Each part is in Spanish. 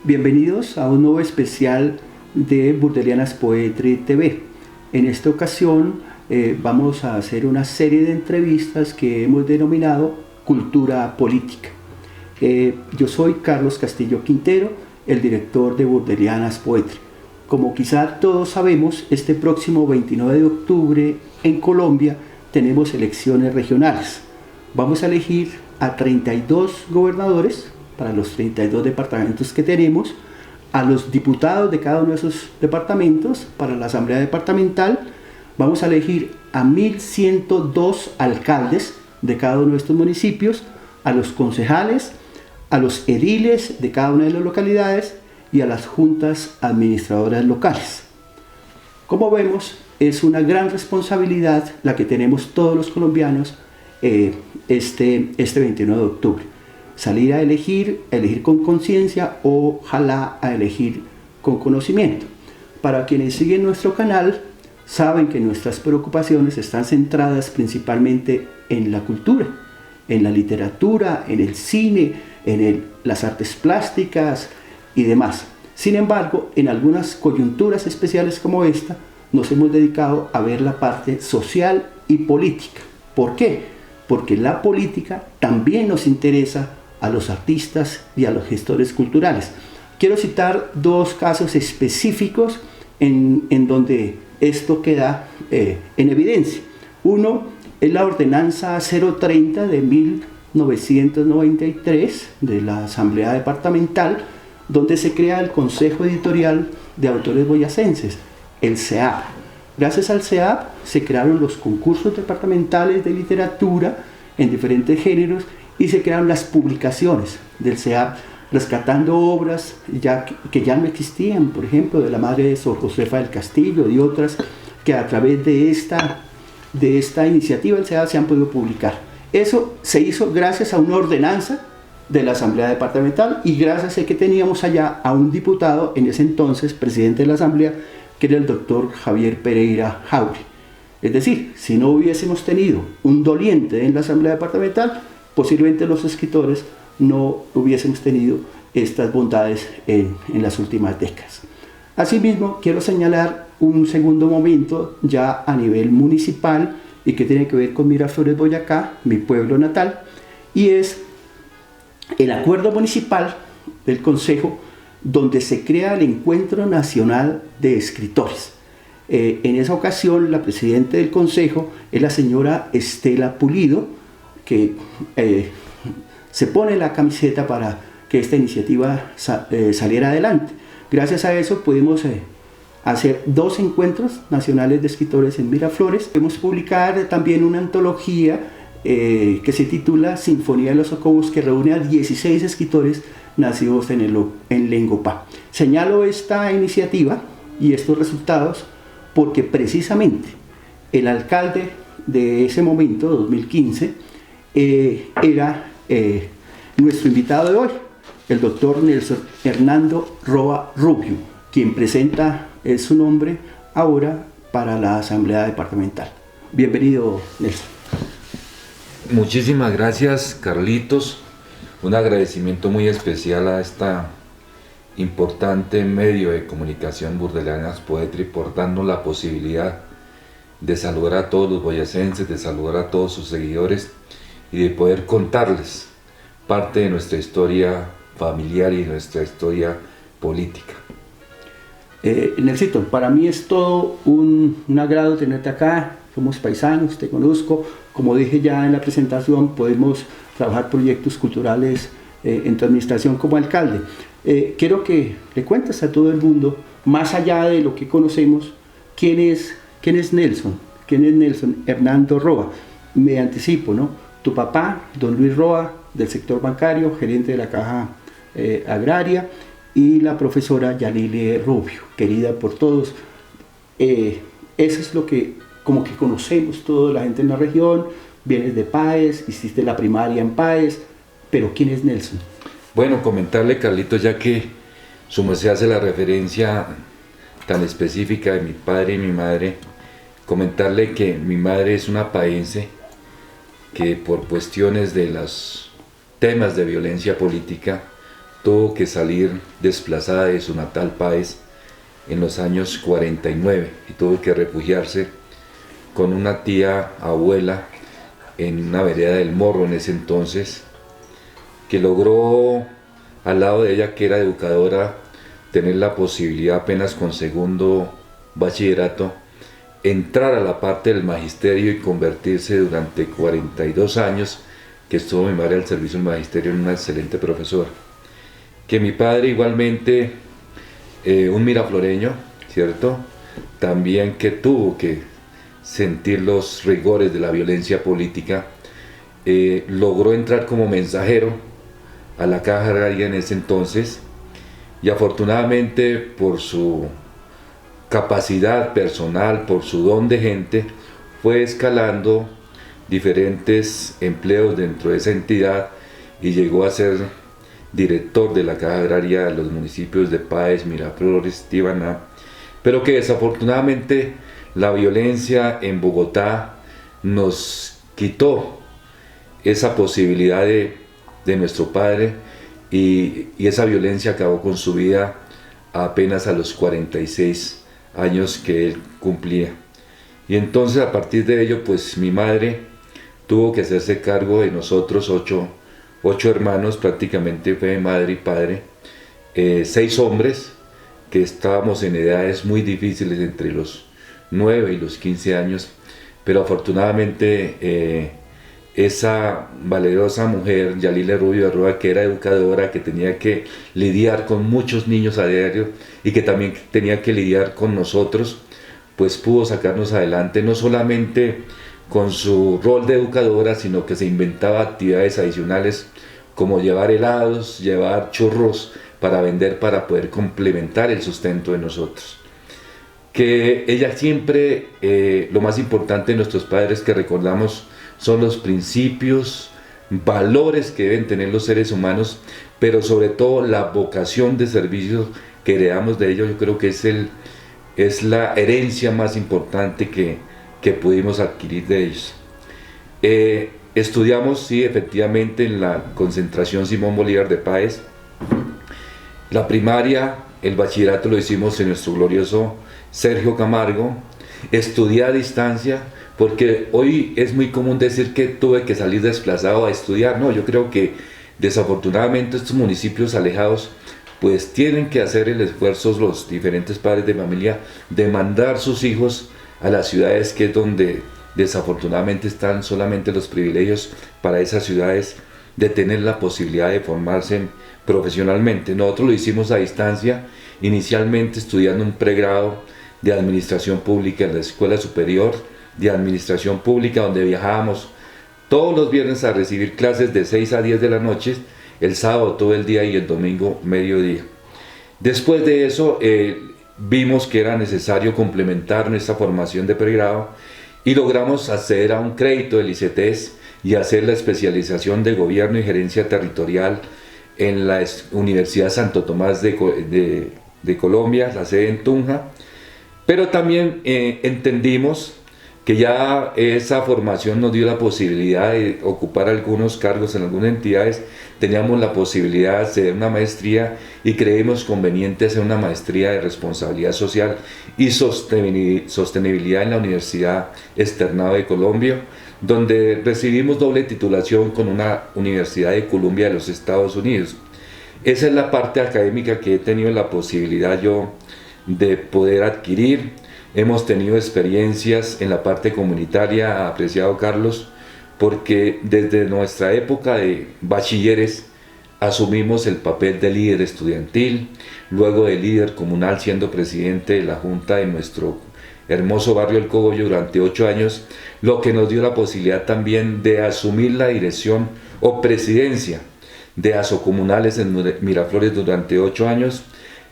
Bienvenidos a un nuevo especial de Burdelianas Poetry TV. En esta ocasión vamos a hacer una serie de entrevistas que hemos denominado Cultura Política. Yo soy Carlos Castillo Quintero, el director de Burdelianas Poetry. Como quizá todos sabemos, este próximo 29 de octubre en Colombia tenemos elecciones regionales. Vamos a elegir a 32 gobernadores para los 32 departamentos que tenemos, a los diputados de cada uno de esos departamentos para la Asamblea Departamental. Vamos a elegir a 1.102 alcaldes de cada uno de estos municipios, a los concejales, a los ediles de cada una de las localidades y a las juntas administradoras locales. Como vemos, es una gran responsabilidad la que tenemos todos los colombianos este 29 de octubre. Salir a elegir con conciencia, ojalá a elegir con conocimiento. Para quienes siguen nuestro canal, saben que nuestras preocupaciones están centradas principalmente en la cultura, en la literatura, en el cine, en las artes plásticas y demás. Sin embargo, en algunas coyunturas especiales como esta, nos hemos dedicado a ver la parte social y política. ¿Por qué? Porque la política también nos interesa a los artistas y a los gestores culturales. Quiero citar dos casos específicos en donde esto queda en evidencia. Uno es la ordenanza 030 de 1993 de la Asamblea Departamental, donde se crea el Consejo Editorial de Autores Boyacenses, el CEAP. Gracias al CEAP se crearon los concursos departamentales de literatura en diferentes géneros y se crearon las publicaciones del CEAP, rescatando obras que ya no existían, por ejemplo, de la madre de Sor Josefa del Castillo y otras que a través de esta iniciativa del CEAP se han podido publicar. Eso se hizo gracias a una ordenanza de la Asamblea Departamental y gracias a que teníamos allá a un diputado, en ese entonces presidente de la Asamblea, que era el doctor Javier Pereira Jauri. Es decir, si no hubiésemos tenido un doliente en la Asamblea Departamental, posiblemente los escritores no hubiésemos tenido estas bondades en las últimas décadas. Asimismo, quiero señalar un segundo momento ya a nivel municipal y que tiene que ver con Miraflores, Boyacá, mi pueblo natal, y es el acuerdo municipal del Consejo donde se crea el Encuentro Nacional de Escritores. En esa ocasión, la presidenta del Consejo es la señora Estela Pulido, que se pone la camiseta para que esta iniciativa saliera adelante. Gracias a eso pudimos hacer 2 encuentros nacionales de escritores en Miraflores. Podemos publicar también una antología que se titula Sinfonía de los Socobos, que reúne a 16 escritores nacidos en Lengopá. Señalo esta iniciativa y estos resultados porque precisamente el alcalde de ese momento, 2015, era nuestro invitado de hoy, el doctor Nelson Hernando Roa Rubio, quien presenta su nombre ahora para la Asamblea Departamental. Bienvenido, Nelson. Muchísimas gracias, Carlitos. Un agradecimiento muy especial a esta importante medio de comunicación Burdelianas Poetry por darnos la posibilidad de saludar a todos los boyacenses, de saludar a todos sus seguidores y de poder contarles parte de nuestra historia familiar y nuestra historia política. Nelsito, para mí es todo un agrado tenerte acá. Somos paisanos, te conozco. Como dije ya en la presentación, podemos trabajar proyectos culturales en tu administración como alcalde. Quiero que le cuentes a todo el mundo, más allá de lo que conocemos, quién es Nelson. ¿Quién es Nelson Hernando Roa? Me anticipo, ¿no? Tu papá, don Luis Roa, del sector bancario, gerente de la Caja Agraria, y la profesora Yanile Rubio, querida por todos. Eso es lo que como que conocemos toda la gente en la región. Vienes de Páez, hiciste la primaria en Páez, pero ¿quién es Nelson? Bueno, comentarle, Carlitos, ya que su merced hace la referencia tan específica de mi padre y mi madre, comentarle que mi madre es una paense que por cuestiones de los temas de violencia política tuvo que salir desplazada de su natal país en los años 49 y tuvo que refugiarse con una tía abuela en una vereda del Morro en ese entonces, que logró al lado de ella, que era educadora, tener la posibilidad apenas con segundo bachillerato entrar a la parte del magisterio y convertirse durante 42 años que estuvo mi madre al servicio del magisterio en una excelente profesora. Que mi padre igualmente, un mirafloreño, ¿cierto? También que tuvo que sentir los rigores de la violencia política, logró entrar como mensajero a la Caja Agraria en ese entonces y afortunadamente por su capacidad personal, por su don de gente, fue escalando diferentes empleos dentro de esa entidad y llegó a ser director de la Caja Agraria de los municipios de Páez, Miraflores, Tibaná, pero que desafortunadamente la violencia en Bogotá nos quitó esa posibilidad de nuestro padre y esa violencia acabó con su vida apenas a los 46 años que él cumplía. Y entonces a partir de ello pues mi madre tuvo que hacerse cargo de nosotros, ocho hermanos, prácticamente fue madre y padre, 6 hombres que estábamos en edades muy difíciles entre los 9 y los 15 años, pero afortunadamente esa valerosa mujer, Yalile Rubio de Roa, que era educadora, que tenía que lidiar con muchos niños a diario y que también tenía que lidiar con nosotros, pues pudo sacarnos adelante, no solamente con su rol de educadora, sino que se inventaba actividades adicionales como llevar helados, llevar churros para vender, para poder complementar el sustento de nosotros. Que ella siempre, lo más importante de nuestros padres que recordamos son los principios, valores que deben tener los seres humanos, pero sobre todo la vocación de servicio que heredamos de ellos. Yo creo que es la herencia más importante que pudimos adquirir de ellos. Estudiamos, sí, efectivamente en la concentración Simón Bolívar de Páez. La primaria, el bachillerato lo hicimos en nuestro glorioso Sergio Camargo. Estudié a distancia, porque hoy es muy común decir que tuve que salir desplazado a estudiar. No, yo creo que desafortunadamente estos municipios alejados pues tienen que hacer el esfuerzo los diferentes padres de familia de mandar sus hijos a las ciudades, que es donde desafortunadamente están solamente los privilegios para esas ciudades de tener la posibilidad de formarse profesionalmente. Nosotros lo hicimos a distancia, inicialmente estudiando un pregrado de Administración Pública en la Escuela Superior de Administración Pública, donde viajábamos todos los viernes a recibir clases de 6 a 10 de la noche, el sábado todo el día y el domingo mediodía. Después de eso vimos que era necesario complementar nuestra formación de pregrado y logramos acceder a un crédito del ICETES y hacer la especialización de Gobierno y Gerencia Territorial en la Universidad Santo Tomás de Colombia, la sede en Tunja. Pero también entendimos que ya esa formación nos dio la posibilidad de ocupar algunos cargos en algunas entidades, teníamos la posibilidad de hacer una maestría y creímos conveniente hacer una maestría de responsabilidad social y sostenibilidad en la Universidad Externado de Colombia, donde recibimos doble titulación con una Universidad de Columbia de los Estados Unidos. Esa es la parte académica que he tenido la posibilidad yo de poder adquirir. Hemos tenido experiencias en la parte comunitaria, apreciado Carlos, porque desde nuestra época de bachilleres asumimos el papel de líder estudiantil, luego de líder comunal, siendo presidente de la junta de nuestro hermoso barrio El Cogollo durante 8 años, lo que nos dio la posibilidad también de asumir la dirección o presidencia de asocomunales en Miraflores durante 8 años,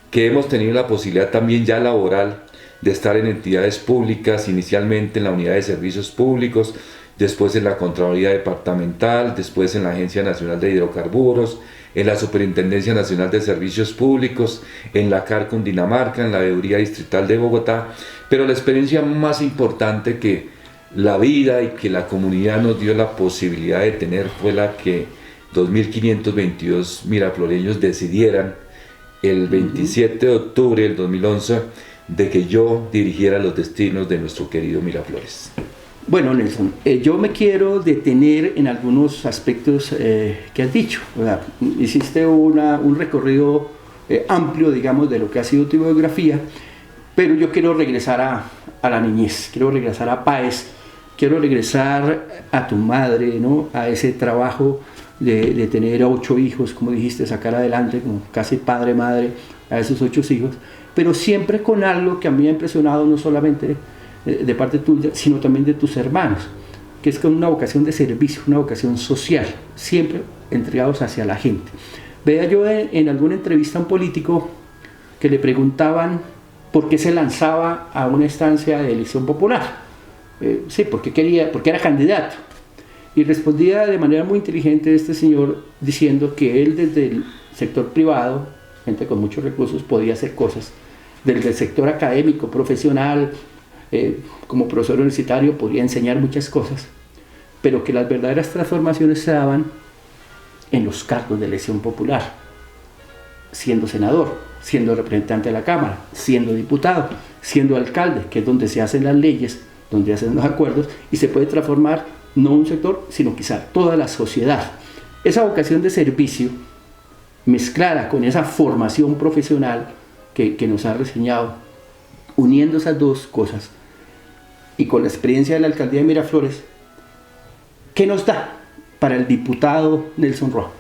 que hemos tenido la posibilidad también ya laboral de estar en entidades públicas, inicialmente en la Unidad de Servicios Públicos, después en la Contraloría Departamental, después en la Agencia Nacional de Hidrocarburos, en la Superintendencia Nacional de Servicios Públicos, en la CAR Cundinamarca, en la Veeduría Distrital de Bogotá, pero la experiencia más importante que la vida y que la comunidad nos dio la posibilidad de tener fue la que 2.522 mirafloreños decidieran el 27 de octubre del 2011 de que yo dirigiera los destinos de nuestro querido Miraflores. Bueno, Nelson, yo me quiero detener en algunos aspectos que has dicho. O sea, hiciste un recorrido amplio, digamos, de lo que ha sido tu biografía, pero yo quiero regresar a la niñez, quiero regresar a Páez, quiero regresar a tu madre, ¿no? A ese trabajo de tener 8 hijos, como dijiste, sacar adelante, como casi padre-madre, a esos 8 hijos, pero siempre con algo que a mí me ha impresionado, no solamente de parte tuya, sino también de tus hermanos, que es con una vocación de servicio, una vocación social, siempre entregados hacia la gente. Vea yo en alguna entrevista a un político que le preguntaban por qué se lanzaba a una estancia de elección popular. Sí, porque era candidato. Y respondía de manera muy inteligente este señor diciendo que él desde el sector privado, gente con muchos recursos, podía hacer cosas. Desde el sector académico, profesional, como profesor universitario podía enseñar muchas cosas, pero que las verdaderas transformaciones se daban en los cargos de elección popular, siendo senador, siendo representante de la Cámara, siendo diputado, siendo alcalde, que es donde se hacen las leyes, donde hacen los acuerdos, y se puede transformar no un sector, sino quizá toda la sociedad. Esa vocación de servicio, mezclada con esa formación profesional que nos ha reseñado, uniendo esas dos cosas, y con la experiencia de la alcaldía de Miraflores, ¿qué nos da para el diputado Nelson Roa?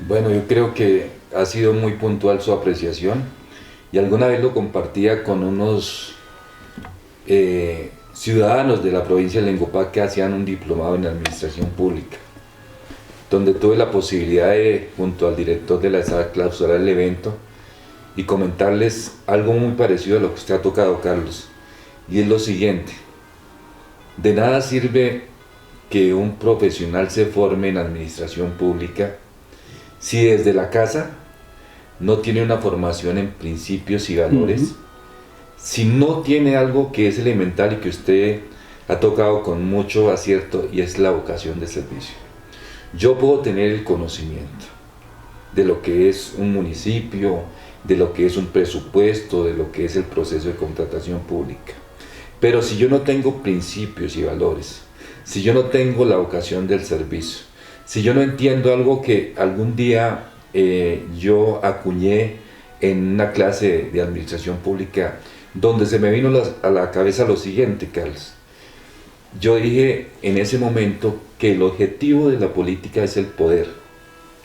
Bueno, yo creo que ha sido muy puntual su apreciación, y alguna vez lo compartía con unos ciudadanos de la provincia de Lengopá que hacían un diplomado en administración pública, donde tuve la posibilidad de, junto al director de la sala, clausurar el evento y comentarles algo muy parecido a lo que usted ha tocado, Carlos, y es lo siguiente: de nada sirve que un profesional se forme en administración pública si desde la casa no tiene una formación en principios y valores, si no tiene algo que es elemental y que usted ha tocado con mucho acierto, y es la vocación de servicio. Yo puedo tener el conocimiento de lo que es un municipio, de lo que es un presupuesto, de lo que es el proceso de contratación pública, pero si yo no tengo principios y valores, si yo no tengo la vocación del servicio, si yo no entiendo algo que algún día yo acuñé en una clase de administración pública, donde se me vino a la cabeza lo siguiente, Carlos. Yo dije en ese momento que el objetivo de la política es el poder.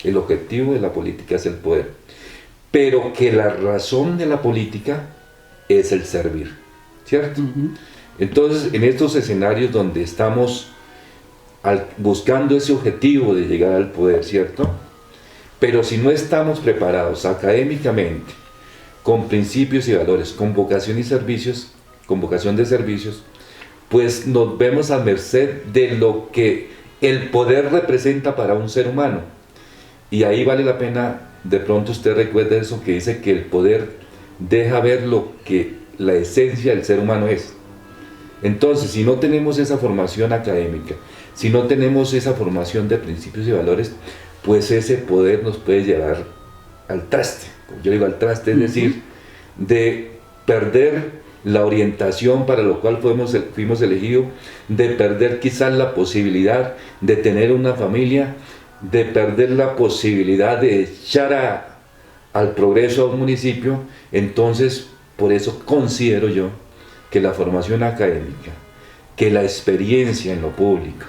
El objetivo de la política es el poder. Pero que la razón de la política es el servir, ¿cierto? Entonces, en estos escenarios donde estamos buscando ese objetivo de llegar al poder, ¿cierto? Pero si no estamos preparados académicamente, con principios y valores, con vocación y servicios, con vocación de servicios, pues nos vemos a merced de lo que el poder representa para un ser humano. Y ahí vale la pena, de pronto usted recuerda eso que dice que el poder deja ver lo que la esencia del ser humano es. Entonces, si no tenemos esa formación académica, si no tenemos esa formación de principios y valores, pues ese poder nos puede llevar al traste. Yo digo al traste, es decir, de perder la orientación para lo cual fuimos elegidos, de perder quizás la posibilidad de tener una familia, de perder la posibilidad de echar al progreso a un municipio. Entonces, por eso considero yo que la formación académica, que la experiencia en lo público,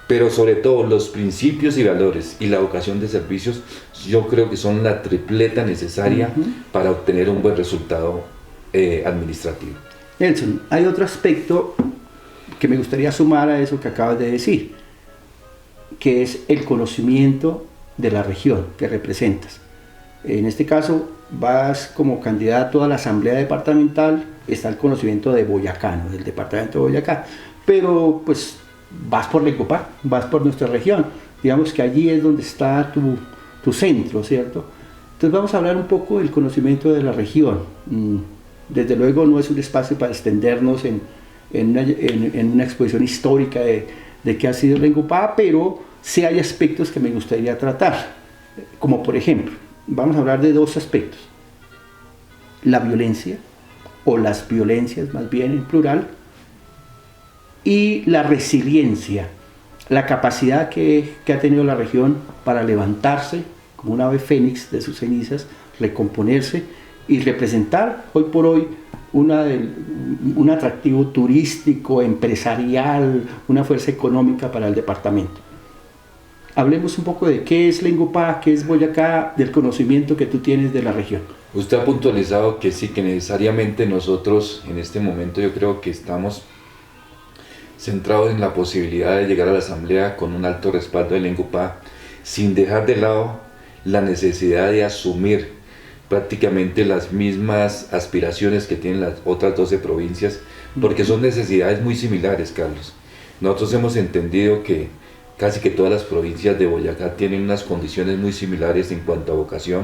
pero sobre todo los principios y valores y la vocación de servicios, yo creo que son la tripleta necesaria para obtener un buen resultado administrativo. Nelson, hay otro aspecto que me gustaría sumar a eso que acabas de decir, que es el conocimiento de la región que representas. En este caso, vas como candidato a la Asamblea Departamental, está el conocimiento de Boyacá, ¿no? Del departamento de Boyacá, pero pues vas por Lengopá, vas por nuestra región, digamos que allí es donde está tu centro, ¿cierto? Entonces vamos a hablar un poco del conocimiento de la región. Desde luego no es un espacio para extendernos en una exposición histórica de qué ha sido Lengopá, pero sí hay aspectos que me gustaría tratar, como por ejemplo, vamos a hablar de dos aspectos: la violencia, o las violencias más bien en plural, y la resiliencia, la capacidad que ha tenido la región para levantarse como un ave fénix de sus cenizas, recomponerse y representar hoy por hoy un atractivo turístico, empresarial, una fuerza económica para el departamento. Hablemos un poco de qué es Lengupá, qué es Boyacá, del conocimiento que tú tienes de la región. Usted ha puntualizado que sí, que necesariamente nosotros en este momento yo creo que estamos centrados en la posibilidad de llegar a la asamblea con un alto respaldo de Lengupá, sin dejar de lado la necesidad de asumir prácticamente las mismas aspiraciones que tienen las otras 12 provincias, porque son necesidades muy similares, Carlos. Nosotros hemos entendido que casi que todas las provincias de Boyacá tienen unas condiciones muy similares en cuanto a vocación.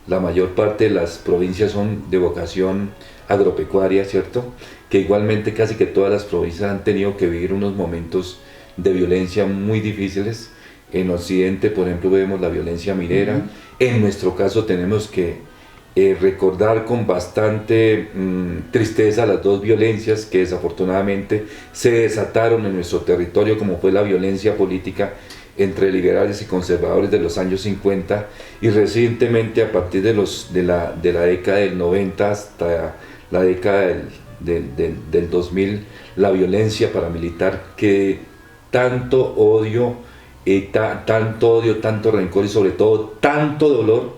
La mayor parte de las provincias son de vocación agropecuaria, ¿cierto? Que igualmente casi que todas las provincias han tenido que vivir unos momentos de violencia muy difíciles. En Occidente, por ejemplo, vemos la violencia minera. En nuestro caso tenemos que recordar con bastante tristeza las dos violencias que desafortunadamente se desataron en nuestro territorio, como fue la violencia política entre liberales y conservadores de los años 50, y recientemente a partir de la década del 90 hasta la década del 2000, la violencia paramilitar, que tanto odio, tanto rencor y sobre todo tanto dolor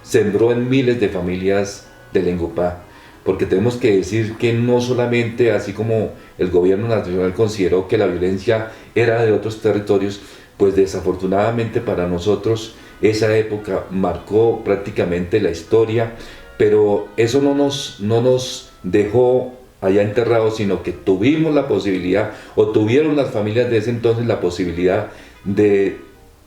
sembró en miles de familias de Lengupá. Porque tenemos que decir que no solamente, así como el gobierno nacional consideró que la violencia era de otros territorios, pues desafortunadamente para nosotros esa época marcó prácticamente la historia, pero eso no nos dejó allá enterrados, sino que tuvimos la posibilidad, o tuvieron las familias de ese entonces la posibilidad de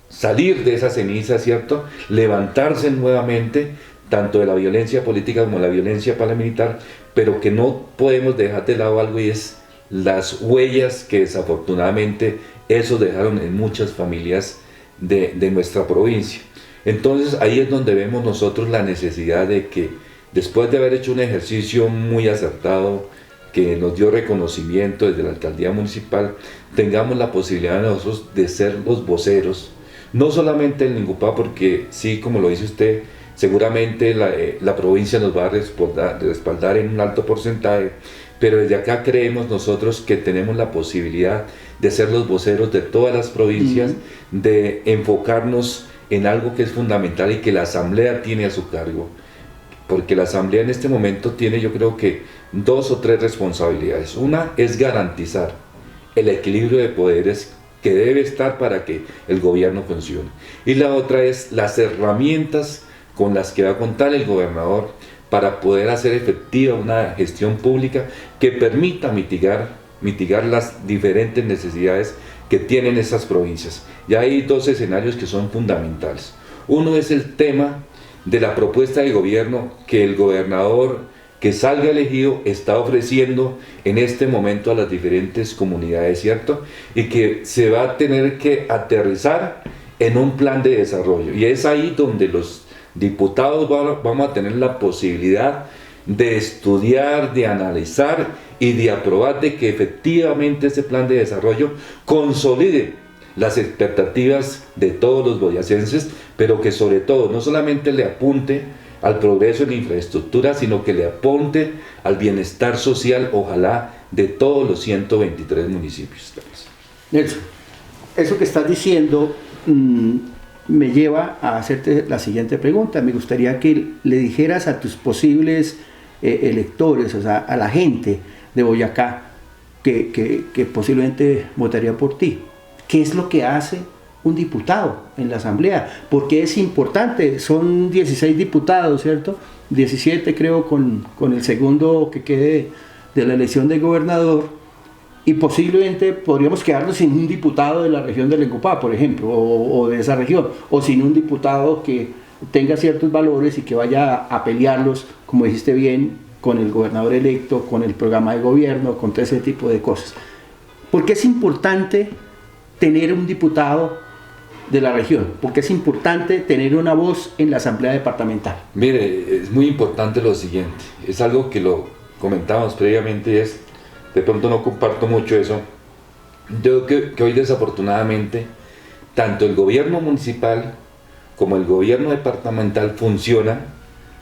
salir de esa ceniza, ¿cierto? Levantarse nuevamente, tanto de la violencia política como de la violencia paramilitar, pero que no podemos dejar de lado algo, y es las huellas que desafortunadamente eso dejaron en muchas familias de nuestra provincia. Entonces ahí es donde vemos nosotros la necesidad de que, después de haber hecho un ejercicio muy acertado, que nos dio reconocimiento desde la alcaldía municipal, tengamos la posibilidad nosotros de ser los voceros, no solamente en Lengupá, porque sí, como lo dice usted, seguramente la provincia nos va a respaldar en un alto porcentaje, pero desde acá creemos nosotros que tenemos la posibilidad de ser los voceros de todas las provincias, de enfocarnos en algo que es fundamental y que la asamblea tiene a su cargo, porque la asamblea en este momento tiene, yo creo que, 2 o 3 responsabilidades. Una es garantizar el equilibrio de poderes que debe estar para que el gobierno funcione, y la otra es las herramientas con las que va a contar el gobernador para poder hacer efectiva una gestión pública que permita mitigar las diferentes necesidades que tienen esas provincias. Y hay 2 escenarios que son fundamentales. Uno es el tema de la propuesta de gobierno que el gobernador que salga elegido está ofreciendo en este momento a las diferentes comunidades, ¿cierto? Y que se va a tener que aterrizar en un plan de desarrollo. Y es ahí donde los diputados vamos a tener la posibilidad de estudiar, de analizar y de aprobar de que efectivamente ese plan de desarrollo consolide las expectativas de todos los boyacenses, pero que sobre todo no solamente le apunte al progreso en infraestructura, sino que le apunte al bienestar social, ojalá, de todos los 123 municipios. Nelson, eso que estás diciendo me lleva a hacerte la siguiente pregunta. Me gustaría que le dijeras a tus posibles electores, o sea, a la gente de Boyacá que posiblemente votaría por ti, ¿qué es lo que hace un diputado en la asamblea? Porque es importante, son 16 diputados, ¿cierto? 17 creo con el segundo que quede de la elección del gobernador, y posiblemente podríamos quedarnos sin un diputado de la región de Lengupá, por ejemplo, o de esa región, o sin un diputado que tenga ciertos valores y que vaya a pelearlos, como dijiste bien, con el gobernador electo, con el programa de gobierno, con todo ese tipo de cosas. Porque es importante tener un diputado de la región? Porque es importante tener una voz en la Asamblea Departamental. Mire, es muy importante lo siguiente, es algo que lo comentábamos previamente, es, de pronto no comparto mucho eso. Yo creo que hoy desafortunadamente tanto el gobierno municipal como el gobierno departamental funcionan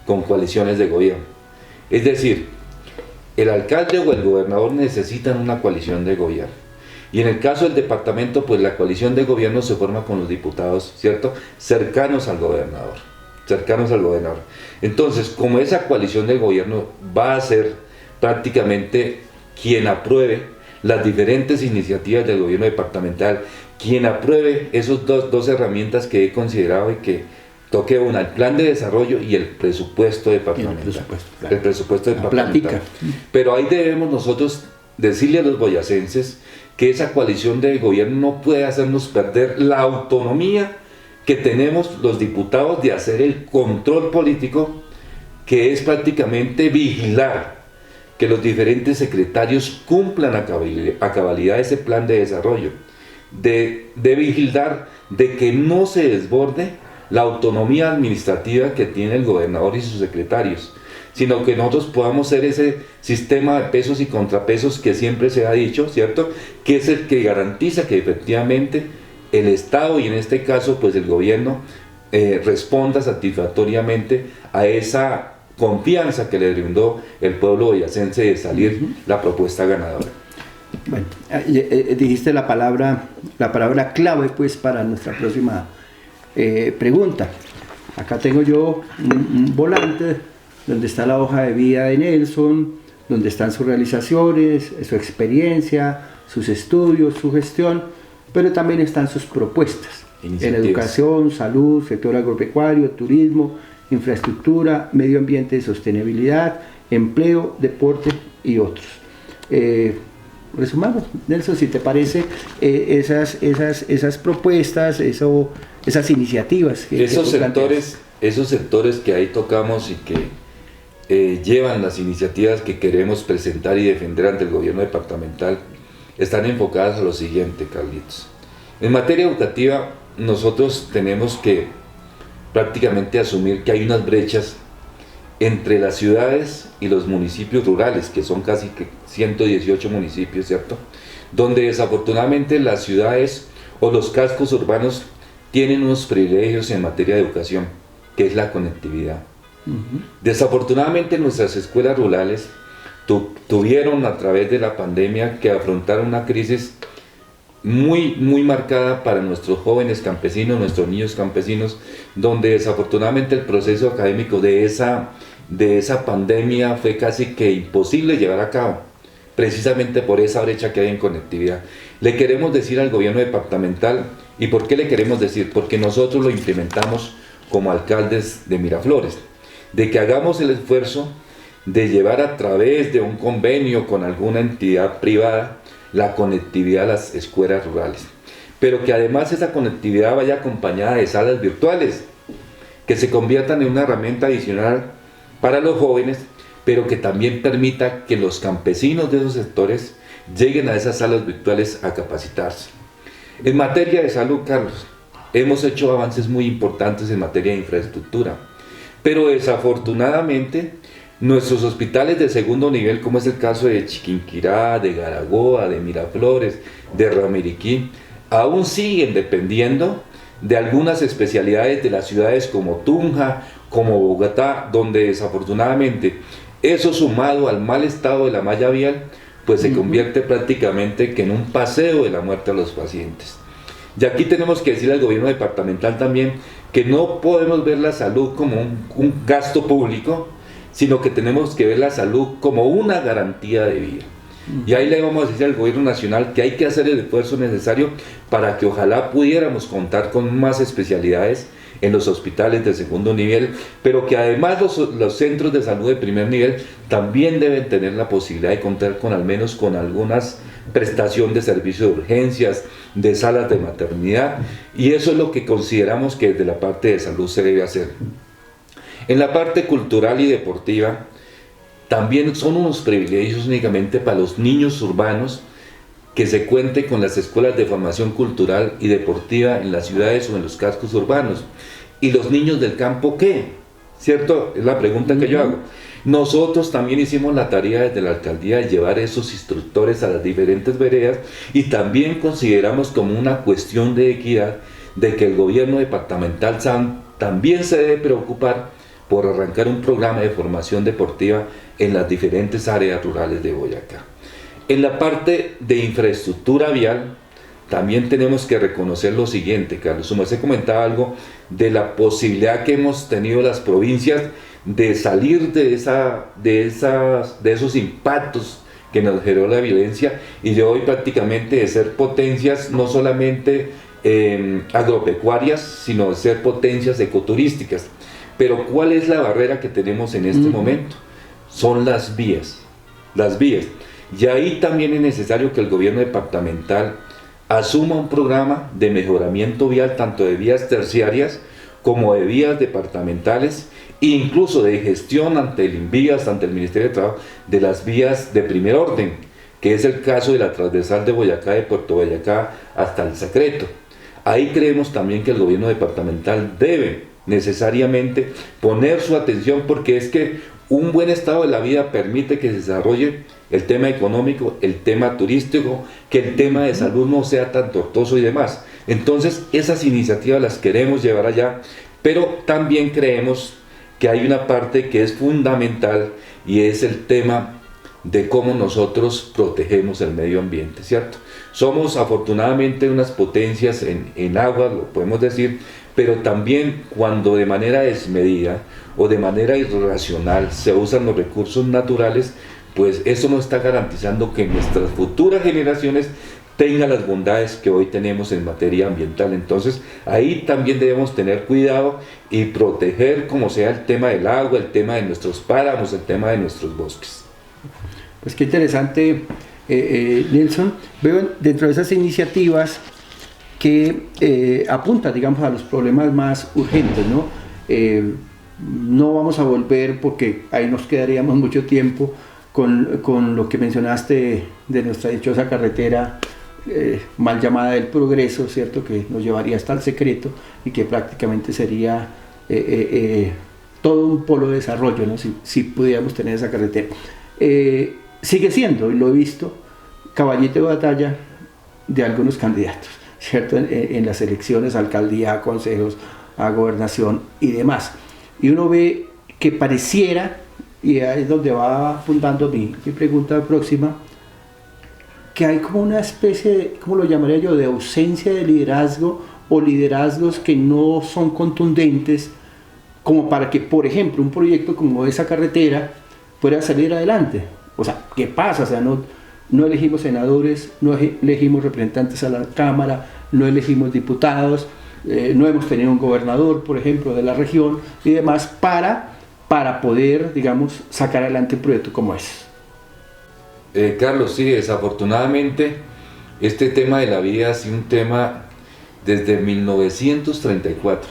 con coaliciones de gobierno. Es decir, el alcalde o el gobernador necesitan una coalición de gobierno. Y en el caso del departamento, pues la coalición de gobierno se forma con los diputados, ¿cierto? Cercanos al gobernador. Entonces, como esa coalición de gobierno va a ser prácticamente quien apruebe las diferentes iniciativas del gobierno departamental, quien apruebe esas dos herramientas que he considerado y que toque una, el plan de desarrollo y el presupuesto departamental. Claro. El presupuesto departamental. Platica. Pero ahí debemos nosotros decirle a los boyacenses que esa coalición de gobierno no puede hacernos perder la autonomía que tenemos los diputados de hacer el control político, que es prácticamente vigilar que los diferentes secretarios cumplan a cabalidad ese plan de desarrollo, de vigilar de que no se desborde la autonomía administrativa que tiene el gobernador y sus secretarios, sino que nosotros podamos ser ese sistema de pesos y contrapesos que siempre se ha dicho, ¿cierto? Que es el que garantiza que efectivamente el Estado, y en este caso pues el gobierno, responda satisfactoriamente a esa confianza que le brindó el pueblo boyacense de salir la propuesta ganadora. Bueno, dijiste la palabra clave pues para nuestra próxima pregunta. Acá tengo yo un volante donde está la hoja de vida de Nelson, donde están sus realizaciones, su experiencia, sus estudios, su gestión, pero también están sus propuestas en educación, salud, sector agropecuario, turismo, infraestructura, medio ambiente y sostenibilidad, empleo, deporte y otros. Resumamos, Nelson, si te parece, esas propuestas, esas iniciativas. Esos sectores que ahí tocamos y que llevan las iniciativas que queremos presentar y defender ante el gobierno departamental, están enfocadas a lo siguiente, Carlitos. En materia educativa, nosotros tenemos que prácticamente asumir que hay unas brechas entre las ciudades y los municipios rurales, que son casi 118 municipios, ¿cierto? Donde desafortunadamente las ciudades o los cascos urbanos tienen unos privilegios en materia de educación, que es la conectividad. Desafortunadamente nuestras escuelas rurales tuvieron a través de la pandemia que afrontar una crisis muy marcada para nuestros jóvenes campesinos, nuestros niños campesinos, donde desafortunadamente el proceso académico de esa pandemia fue casi que imposible llevar a cabo, precisamente por esa brecha que hay en conectividad. Le queremos decir al gobierno departamental, ¿y por qué le queremos decir? Porque nosotros lo implementamos como alcaldes de Miraflores, de que hagamos el esfuerzo de llevar a través de un convenio con alguna entidad privada la conectividad a las escuelas rurales, pero que además esa conectividad vaya acompañada de salas virtuales, que se conviertan en una herramienta adicional para los jóvenes, pero que también permita que los campesinos de esos sectores lleguen a esas salas virtuales a capacitarse. En materia de salud, Carlos, hemos hecho avances muy importantes en materia de infraestructura, pero desafortunadamente nuestros hospitales de segundo nivel, como es el caso de Chiquinquirá, de Garagoa, de Miraflores, de Ramiriquí, aún siguen dependiendo de algunas especialidades de las ciudades como Tunja, como Bogotá, donde desafortunadamente eso sumado al mal estado de la malla vial, pues se convierte prácticamente que en un paseo de la muerte a los pacientes. Y aquí tenemos que decirle al gobierno departamental también que no podemos ver la salud como un gasto público, sino que tenemos que ver la salud como una garantía de vida. Y ahí le vamos a decir al gobierno nacional que hay que hacer el esfuerzo necesario para que ojalá pudiéramos contar con más especialidades en los hospitales de segundo nivel, pero que además los centros de salud de primer nivel también deben tener la posibilidad de contar con al menos con algunas prestación de servicios de urgencias, de salas de maternidad, y eso es lo que consideramos que desde la parte de salud se debe hacer. En la parte cultural y deportiva, también son unos privilegios únicamente para los niños urbanos que se cuente con las escuelas de formación cultural y deportiva en las ciudades o en los cascos urbanos. ¿Y los niños del campo qué? ¿Cierto? Es la pregunta que yo hago. Nosotros también hicimos la tarea desde la alcaldía de llevar esos instructores a las diferentes veredas y también consideramos como una cuestión de equidad de que el gobierno departamental también se debe preocupar por arrancar un programa de formación deportiva en las diferentes áreas rurales de Boyacá. En la parte de infraestructura vial, también tenemos que reconocer lo siguiente, Carlos. Como se comentaba algo de la posibilidad que hemos tenido las provincias de salir de esos impactos que nos generó la violencia y de hoy prácticamente de ser potencias no solamente agropecuarias, sino de ser potencias ecoturísticas. Pero ¿cuál es la barrera que tenemos en este momento? Son las vías. Y ahí también es necesario que el gobierno departamental asuma un programa de mejoramiento vial, tanto de vías terciarias como de vías departamentales, incluso de gestión ante el INVIAS, ante el Ministerio de Trabajo, de las vías de primer orden, que es el caso de la transversal de Boyacá, de Puerto Boyacá hasta el Secreto. Ahí creemos también que el gobierno departamental debe necesariamente poner su atención, porque es que un buen estado de la vida permite que se desarrolle el tema económico, el tema turístico, que el tema de salud no sea tan tortuoso y demás. Entonces esas iniciativas las queremos llevar allá, pero también creemos que hay una parte que es fundamental y es el tema de cómo nosotros protegemos el medio ambiente, ¿cierto? Somos afortunadamente unas potencias en agua, lo podemos decir, pero también cuando de manera desmedida o de manera irracional se usan los recursos naturales, pues eso no está garantizando que nuestras futuras generaciones tengan las bondades que hoy tenemos en materia ambiental. Entonces ahí también debemos tener cuidado y proteger como sea el tema del agua, el tema de nuestros páramos, el tema de nuestros bosques. Pues qué interesante, Nelson. Veo dentro de esas iniciativas que apuntan, digamos, a los problemas más urgentes, ¿no? No vamos a volver, porque ahí nos quedaríamos mucho tiempo, con lo que mencionaste de nuestra dichosa carretera mal llamada del Progreso, ¿cierto? Que nos llevaría hasta el Secreto y que prácticamente sería todo un polo de desarrollo, ¿no? Si pudiéramos tener esa carretera. Sigue siendo, y lo he visto, caballito de batalla de algunos candidatos, ¿cierto? En las elecciones, alcaldía, a consejos, a gobernación y demás. Y uno ve que pareciera, y ahí es donde va apuntando mi pregunta próxima, que hay como una especie de, ¿cómo lo llamaría yo?, de ausencia de liderazgo o liderazgos que no son contundentes como para que, por ejemplo, un proyecto como esa carretera pueda salir adelante. O sea, ¿qué pasa? O sea, no elegimos senadores, no elegimos representantes a la Cámara, no elegimos diputados, no hemos tenido un gobernador, por ejemplo, de la región y demás para poder, digamos, sacar adelante un proyecto como ese. Carlos, sí, desafortunadamente este tema de la vía ha sido un tema desde 1934.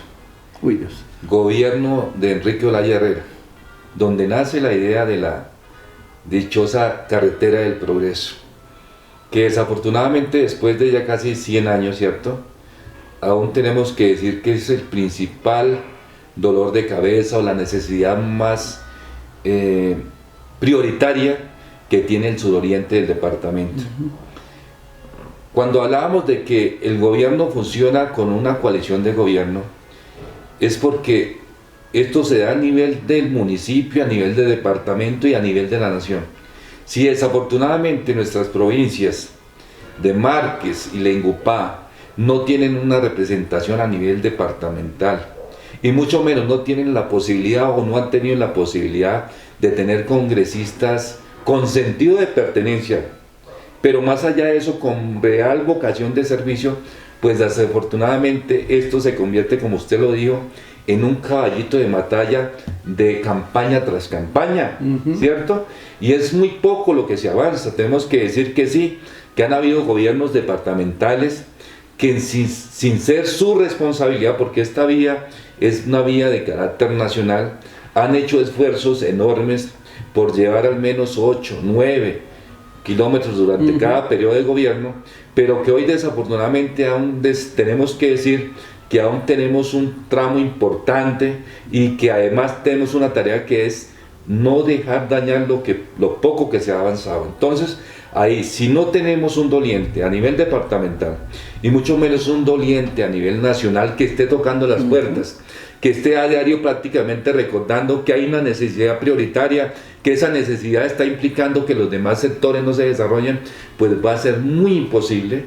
Uy, Dios. Gobierno de Enrique Olaya Herrera, donde nace la idea de la dichosa carretera del Progreso, que desafortunadamente después de ya casi 100 años, ¿cierto?, aún tenemos que decir que es el principal dolor de cabeza o la necesidad más prioritaria que tiene el suroriente del departamento. Cuando hablábamos de que el gobierno funciona con una coalición de gobierno, es porque esto se da a nivel del municipio, a nivel del departamento y a nivel de la nación. Si desafortunadamente nuestras provincias de Márquez y Lengupá no tienen una representación a nivel departamental, y mucho menos no tienen la posibilidad o no han tenido la posibilidad de tener congresistas con sentido de pertenencia, pero más allá de eso con real vocación de servicio, pues desafortunadamente esto se convierte, como usted lo dijo, en un caballito de batalla de campaña tras campaña, ¿cierto? Y es muy poco lo que se avanza. Tenemos que decir que sí, que han habido gobiernos departamentales que sin ser su responsabilidad, porque esta vía es una vía de carácter nacional, han hecho esfuerzos enormes por llevar al menos 8, 9 kilómetros durante cada periodo de gobierno, pero que hoy desafortunadamente aún tenemos que decir que aún tenemos un tramo importante y que además tenemos una tarea que es no dejar dañar lo poco que se ha avanzado. Entonces, ahí, si no tenemos un doliente a nivel departamental y mucho menos un doliente a nivel nacional que esté tocando las puertas, que esté a diario prácticamente recordando que hay una necesidad prioritaria, que esa necesidad está implicando que los demás sectores no se desarrollen, pues va a ser muy imposible,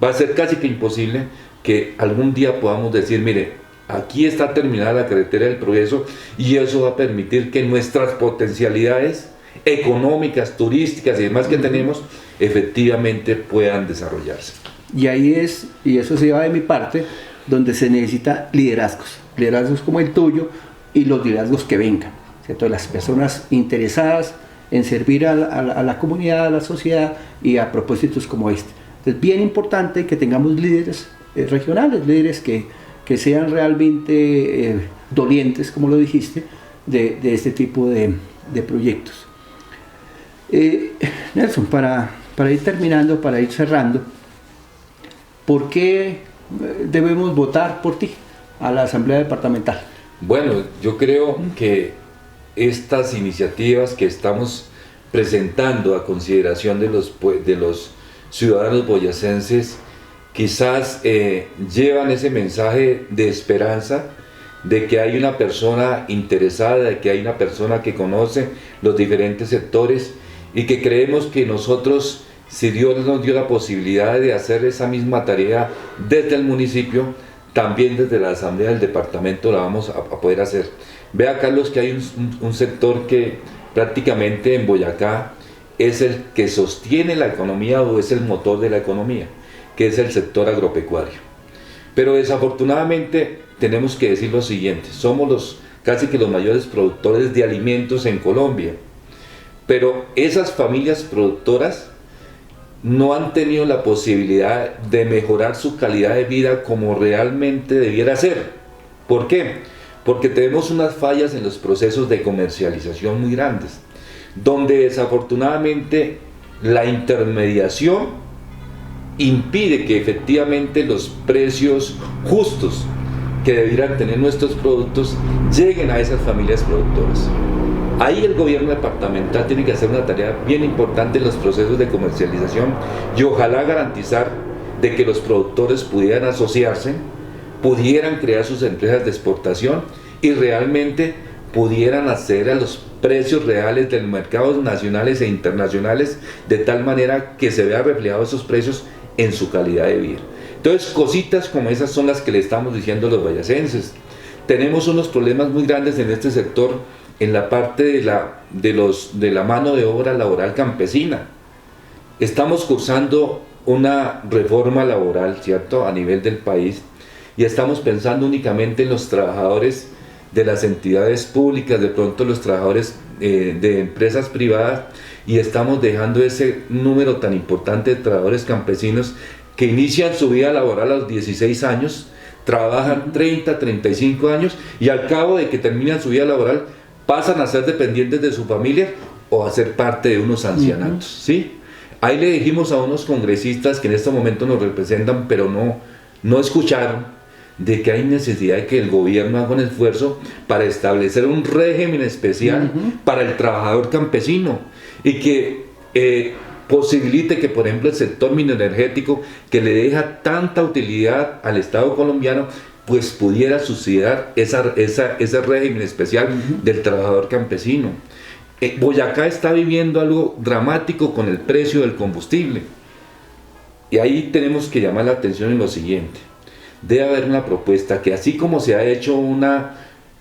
va a ser casi que imposible que algún día podamos decir, mire, aquí está terminada la carretera del progreso, y eso va a permitir que nuestras potencialidades económicas, turísticas y demás que tenemos, efectivamente puedan desarrollarse. Y ahí es, y eso se lleva de mi parte, donde se necesita liderazgos como el tuyo y los liderazgos que vengan, ¿cierto? Las personas interesadas en servir a la comunidad, a la sociedad y a propósitos como este. Entonces, bien importante que tengamos líderes regionales, líderes que sean realmente dolientes, como lo dijiste, de este tipo de proyectos. Nelson, para ir terminando, para ir cerrando, ¿por qué debemos votar por ti a la Asamblea Departamental? Bueno, yo creo que estas iniciativas que estamos presentando a consideración de los ciudadanos boyacenses quizás llevan ese mensaje de esperanza, de que hay una persona interesada, de que hay una persona que conoce los diferentes sectores, y que creemos que nosotros, si Dios nos dio la posibilidad de hacer esa misma tarea desde el municipio, también desde la Asamblea del Departamento la vamos a poder hacer. Vea, Carlos, que hay un sector que prácticamente en Boyacá es el que sostiene la economía o es el motor de la economía, que es el sector agropecuario. Pero desafortunadamente tenemos que decir lo siguiente: somos casi que los mayores productores de alimentos en Colombia, pero esas familias productoras no han tenido la posibilidad de mejorar su calidad de vida como realmente debiera ser. ¿Por qué? Porque tenemos unas fallas en los procesos de comercialización muy grandes, donde desafortunadamente la intermediación impide que efectivamente los precios justos que debieran tener nuestros productos lleguen a esas familias productoras. Ahí el gobierno departamental tiene que hacer una tarea bien importante en los procesos de comercialización y ojalá garantizar de que los productores pudieran asociarse, pudieran crear sus empresas de exportación y realmente pudieran acceder a los precios reales de los mercados nacionales e internacionales, de tal manera que se vea reflejados esos precios en su calidad de vida. Entonces, cositas como esas son las que le estamos diciendo a los boyacenses. Tenemos unos problemas muy grandes en este sector, en la parte de la mano de obra laboral campesina. Estamos cursando una reforma laboral, ¿cierto?, a nivel del país, y estamos pensando únicamente en los trabajadores de las entidades públicas, de pronto los trabajadores de empresas privadas, y estamos dejando ese número tan importante de trabajadores campesinos que inician su vida laboral a los 16 años, trabajan 30, 35 años, y al cabo de que terminan su vida laboral pasan a ser dependientes de su familia o a ser parte de unos ancianatos, ¿sí? Ahí le dijimos a unos congresistas que en este momento nos representan, pero no escucharon, de que hay necesidad de que el gobierno haga un esfuerzo para establecer un régimen especial para el trabajador campesino, y que posibilite que, por ejemplo, el sector mineroenergético, que le deja tanta utilidad al Estado colombiano, pues pudiera subsidiar ese régimen especial del trabajador campesino. Boyacá está viviendo algo dramático con el precio del combustible, y ahí tenemos que llamar la atención en lo siguiente: debe haber una propuesta que, así como se ha hecho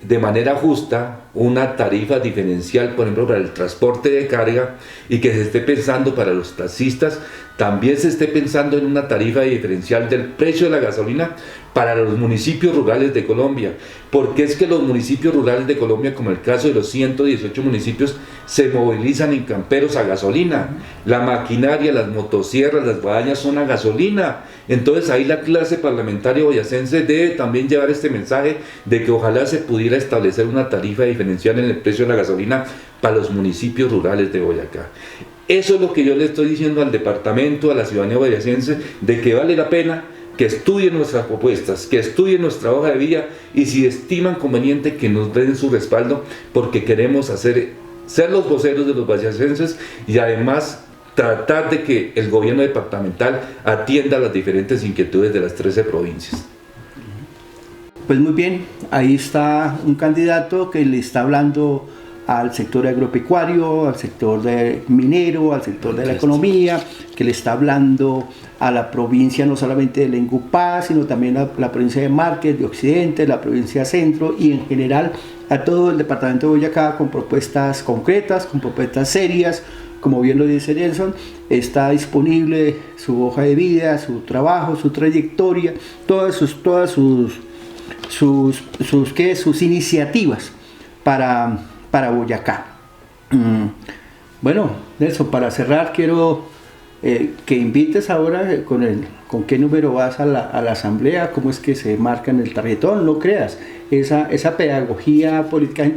de manera justa una tarifa diferencial, por ejemplo, para el transporte de carga, y que se esté pensando para los taxistas, también se esté pensando en una tarifa diferencial del precio de la gasolina para los municipios rurales de Colombia, porque es que los municipios rurales de Colombia, como el caso de los 118 municipios, se movilizan en camperos a gasolina. La maquinaria, las motosierras, las guadañas son a gasolina. Entonces ahí la clase parlamentaria boyacense debe también llevar este mensaje de que ojalá se pudiera establecer una tarifa diferencial diferencial en el precio de la gasolina para los municipios rurales de Boyacá. Eso es lo que yo le estoy diciendo al departamento, a la ciudadanía boyacense, de que vale la pena que estudien nuestras propuestas, que estudien nuestra hoja de vida y si estiman conveniente que nos den su respaldo, porque queremos ser los voceros de los boyacenses y además tratar de que el gobierno departamental atienda las diferentes inquietudes de las 13 provincias. Pues muy bien, ahí está un candidato que le está hablando al sector agropecuario, al sector minero, al sector de la economía, que le está hablando a la provincia no solamente de Lengupá, sino también a la provincia de Márquez, de Occidente, la provincia Centro y en general a todo el departamento de Boyacá con propuestas concretas, con propuestas serias. Como bien lo dice Nelson, está disponible su hoja de vida, su trabajo, su trayectoria, todas sus iniciativas para Boyacá. Bueno, Nelson, para cerrar quiero que invites ahora con qué número vas a la asamblea, cómo es que se marca en el tarjetón. No creas, esa pedagogía política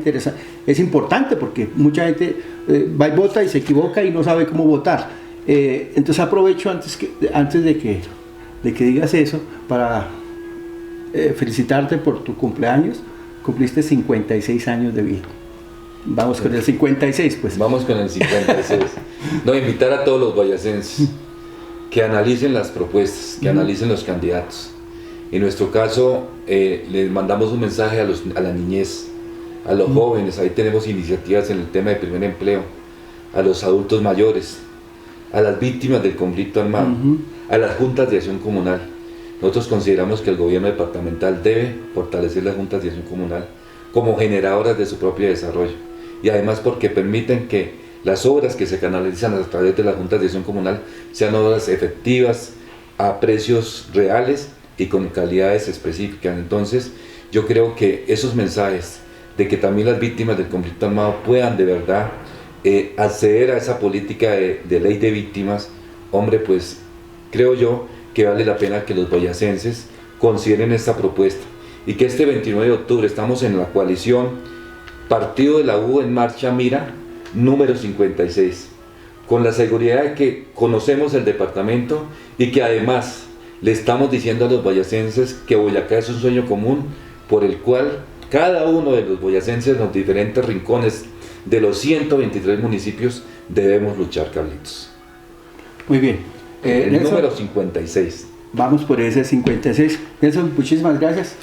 es importante porque mucha gente va y vota y se equivoca y no sabe cómo votar. Entonces aprovecho antes de que digas eso para felicitarte por tu cumpleaños. Cumpliste 56 años de vida. Vamos con el 56, pues. Vamos con el 56. No, invitar a todos los boyacenses que analicen las propuestas, que analicen los candidatos. En nuestro caso, les mandamos un mensaje a la niñez, a los jóvenes. Ahí tenemos iniciativas en el tema de primer empleo, a los adultos mayores, a las víctimas del conflicto armado, a las juntas de acción comunal. Nosotros consideramos que el gobierno departamental debe fortalecer las juntas de acción comunal como generadoras de su propio desarrollo y además porque permiten que las obras que se canalizan a través de las juntas de acción comunal sean obras efectivas, a precios reales y con calidades específicas. Entonces yo creo que esos mensajes de que también las víctimas del conflicto armado puedan de verdad acceder a esa política de ley de víctimas, hombre, pues creo yo que vale la pena que los boyacenses consideren esta propuesta y que este 29 de octubre estamos en la coalición Partido de la U en Marcha Mira número 56, con la seguridad de que conocemos el departamento y que además le estamos diciendo a los boyacenses que Boyacá es un sueño común por el cual cada uno de los boyacenses en los diferentes rincones de los 123 municipios debemos luchar, Carlitos. Muy bien. El Nelson, número 56. Vamos por ese 56. Nelson, muchísimas gracias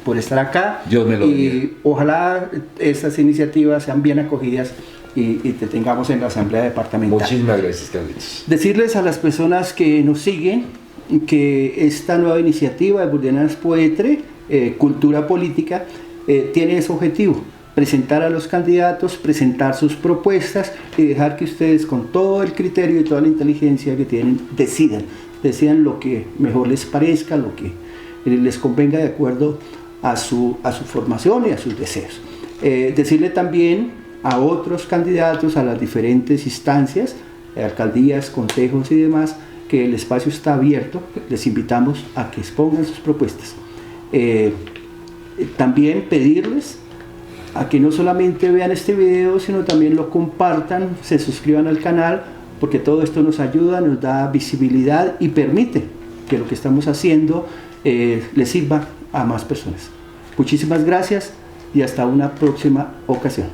por estar acá. Dios me lo bendiga. Y ojalá estas iniciativas sean bien acogidas y te tengamos en la Asamblea Departamental. Muchísimas gracias, Carlitos. Decirles a las personas que nos siguen que esta nueva iniciativa de Burdenanas Poetre, Cultura Política, tiene ese objetivo: presentar a los candidatos, presentar sus propuestas y dejar que ustedes con todo el criterio y toda la inteligencia que tienen decidan lo que mejor les parezca, lo que les convenga de acuerdo a su formación y a sus deseos. Decirle también a otros candidatos a las diferentes instancias, alcaldías, consejos y demás, que el espacio está abierto. Les invitamos a que expongan sus propuestas. También pedirles a que no solamente vean este video, sino también lo compartan, se suscriban al canal, porque todo esto nos ayuda, nos da visibilidad y permite que lo que estamos haciendo le sirva a más personas. Muchísimas gracias y hasta una próxima ocasión.